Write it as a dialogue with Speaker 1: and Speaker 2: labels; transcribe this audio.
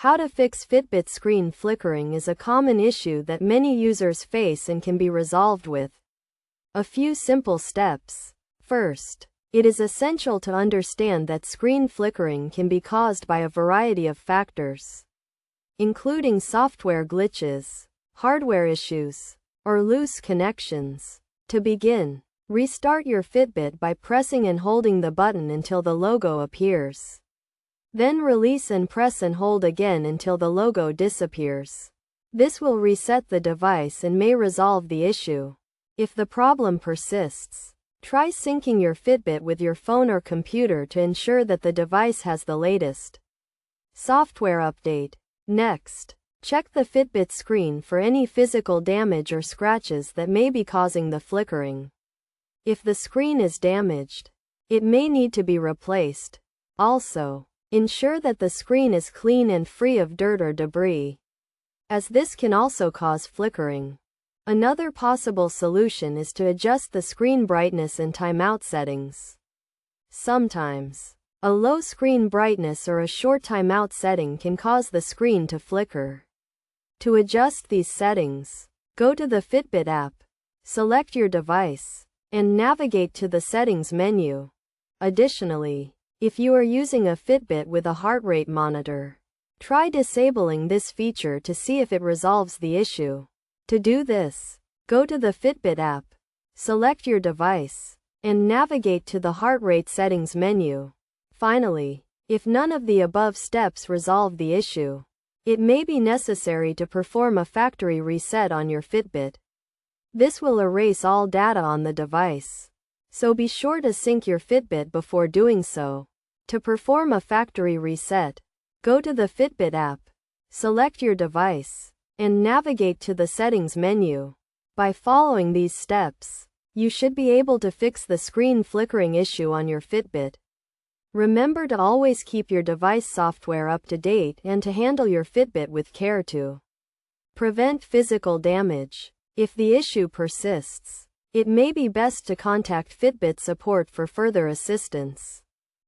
Speaker 1: How to fix Fitbit screen flickering is a common issue that many users face and can be resolved with a few simple steps. First, it is essential to understand that screen flickering can be caused by a variety of factors, including software glitches, hardware issues, or loose connections. To begin, restart your Fitbit by pressing and holding the button until the logo appears. Then release and press and hold again until the logo disappears. This will reset the device and may resolve the issue. If the problem persists, try syncing your Fitbit with your phone or computer to ensure that the device has the latest software update. Next, check the Fitbit screen for any physical damage or scratches that may be causing the flickering. If the screen is damaged, it may need to be replaced. Also, ensure that the screen is clean and free of dirt or debris, as this can also cause flickering. Another possible solution is to adjust the screen brightness and timeout settings. Sometimes, a low screen brightness or a short timeout setting can cause the screen to flicker. To adjust these settings, go to the Fitbit app, select your device, and navigate to the Settings menu. Additionally, if you are using a Fitbit with a heart rate monitor, try disabling this feature to see if it resolves the issue. To do this, go to the Fitbit app, select your device, and navigate to the heart rate settings menu. Finally, if none of the above steps resolve the issue, it may be necessary to perform a factory reset on your Fitbit. This will erase all data on the device, so be sure to sync your Fitbit before doing so. To perform a factory reset, go to the Fitbit app, select your device, and navigate to the Settings menu. By following these steps, you should be able to fix the screen flickering issue on your Fitbit. Remember to always keep your device software up to date and to handle your Fitbit with care to prevent physical damage. If the issue persists, it may be best to contact Fitbit support for further assistance.